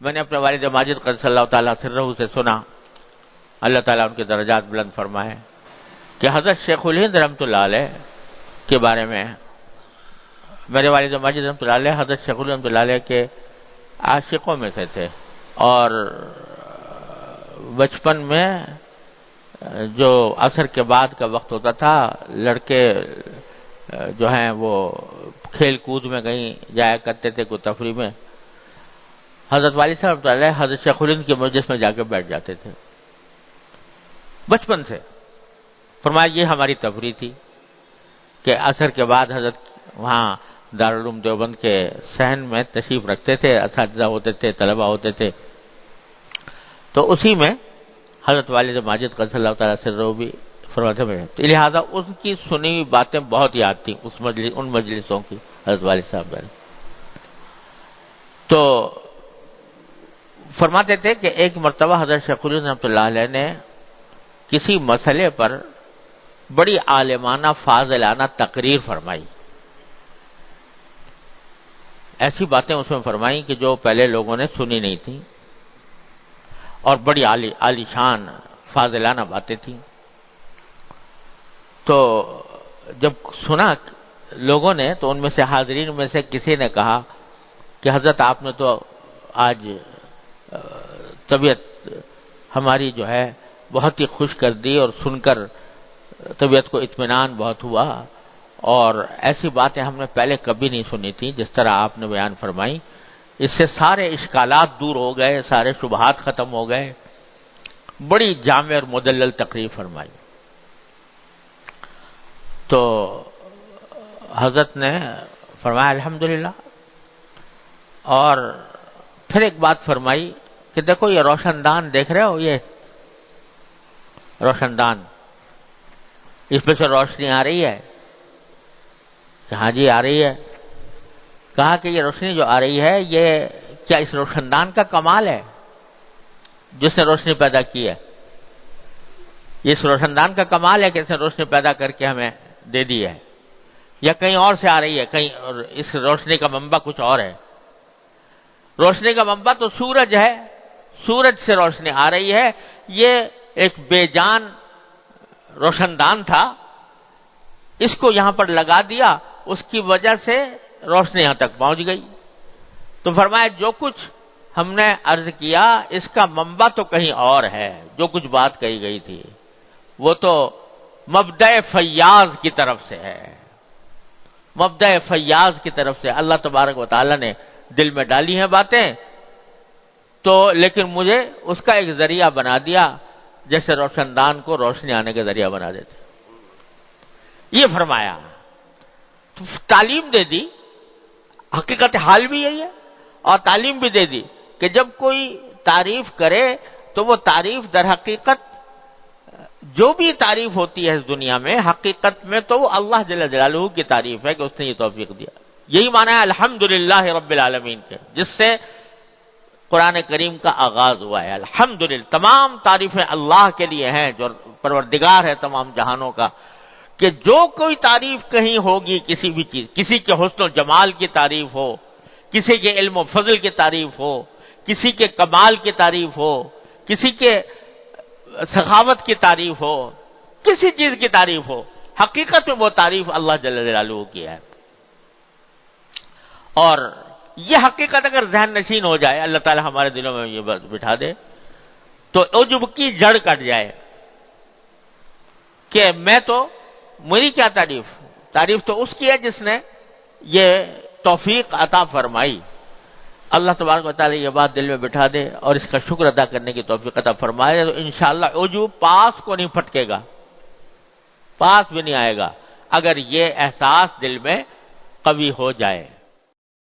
میں نے اپنے والد ماجد قدس اللہ تعالیٰ سرہ سے سنا، اللہ تعالیٰ ان کے درجات بلند فرمائے، کہ حضرت شیخ الہند رحمۃ اللہ علیہ کے بارے میں، میرے والد ماجد رحمۃ اللہ علیہ حضرت شیخ الہند رحمۃ اللہ علیہ کے عاشقوں میں سے تھے، اور بچپن میں جو عصر کے بعد کا وقت ہوتا تھا، لڑکے جو ہیں وہ کھیل کود میں کہیں جایا کرتے تھے، کوئی تفریح میں، حضرت والد صاحب رحمۃ اللہ علیہ حضرت شیخ الہند کے مجلس میں جا کے بیٹھ جاتے تھے بچپن سے۔ فرمایا یہ ہماری تفریح تھی کہ عصر کے بعد حضرت وہاں دارالعلوم دیوبند کے صحن میں تشریف رکھتے تھے، اساتذہ ہوتے تھے، طلبہ ہوتے تھے، تو اسی میں حضرت والد ماجد قدس اللہ تعالیٰ سرہ بھی فرماتے ہیں، لہٰذا ان کی سنی ہوئی باتیں بہت یاد تھیں ان مجلسوں کی حضرت والد صاحب نے۔ تو فرماتے تھے کہ ایک مرتبہ حضرت شیخ الہند رحمۃ اللہ علیہ نے کسی مسئلے پر بڑی عالمانہ فاضلانہ تقریر فرمائی، ایسی باتیں اس میں فرمائی کہ جو پہلے لوگوں نے سنی نہیں تھیں، اور بڑی عالی شان فاضلانہ باتیں تھیں۔ تو جب سنا لوگوں نے تو ان میں سے حاضرین میں سے کسی نے کہا کہ حضرت آپ نے تو آج طبیعت ہماری جو ہے بہت ہی خوش کر دی، اور سن کر طبیعت کو اطمینان بہت ہوا، اور ایسی باتیں ہم نے پہلے کبھی نہیں سنی تھی جس طرح آپ نے بیان فرمائی، اس سے سارے اشکالات دور ہو گئے، سارے شبہات ختم ہو گئے، بڑی جامع اور مدلل تقریر فرمائی۔ تو حضرت نے فرمایا الحمدللہ، اور پھر ایک بات فرمائی کہ دیکھو یہ روشن دان دیکھ رہے ہو، یہ روشن دان، اس میں سے روشنی آ رہی ہے کہ ہاں جی آ رہی ہے۔ کہا کہ یہ روشنی جو آ رہی ہے یہ کیا اس روشن دان کا کمال ہے جس نے روشنی پیدا کی ہے؟ یہ اس روشن دان کا کمال ہے کہ اس نے روشنی پیدا کر کے ہمیں دے دی ہے، یا کہیں اور سے آ رہی ہے، کہیں اس روشنی کا منبع کچھ اور ہے؟ روشنی کا منبع تو سورج ہے، سورج سے روشنی آ رہی ہے، یہ ایک بے جان روشن دان تھا، اس کو یہاں پر لگا دیا، اس کی وجہ سے روشنی یہاں تک پہنچ گئی۔ تو فرمایا جو کچھ ہم نے عرض کیا اس کا منبع تو کہیں اور ہے، جو کچھ بات کہی گئی تھی وہ تو مبدأ فیاض کی طرف سے ہے، مبدأ فیاض کی طرف سے اللہ تبارک و تعالی نے دل میں ڈالی ہیں باتیں، تو لیکن مجھے اس کا ایک ذریعہ بنا دیا، جیسے روشن دان کو روشنی آنے کا ذریعہ بنا دیتے، یہ فرمایا۔ تو تعلیم دے دی، حقیقت حال بھی یہی ہے، اور تعلیم بھی دے دی کہ جب کوئی تعریف کرے تو وہ تعریف در حقیقت جو بھی تعریف ہوتی ہے اس دنیا میں، حقیقت میں تو وہ اللہ جل جلالہ کی تعریف ہے کہ اس نے یہ توفیق دیا۔ یہی معنی ہے الحمدللہ رب العالمین کے، جس سے قرآن کریم کا آغاز ہوا ہے۔ الحمدللہ، تمام تعریفیں اللہ کے لیے ہیں جو پروردگار ہے تمام جہانوں کا، کہ جو کوئی تعریف کہیں ہوگی کسی بھی چیز، کسی کے حسن و جمال کی تعریف ہو، کسی کے علم و فضل کی تعریف ہو، کسی کے کمال کی تعریف ہو، کسی کے سخاوت کی تعریف ہو، کسی چیز کی تعریف ہو، حقیقت میں وہ تعریف اللہ جل جلالہ کی ہے۔ اور یہ حقیقت اگر ذہن نشین ہو جائے، اللہ تعالی ہمارے دلوں میں یہ بات بٹھا دے، تو عجب کی جڑ کٹ جائے کہ میں تو، میری کیا تعریف، تعریف تو اس کی ہے جس نے یہ توفیق عطا فرمائی۔ اللہ تبارک و تعالی یہ بات دل میں بٹھا دے اور اس کا شکر ادا کرنے کی توفیق عطا فرمائے، تو انشاءاللہ عجب پاس کو نہیں پھٹکے گا، پاس بھی نہیں آئے گا، اگر یہ احساس دل میں قوی ہو جائے۔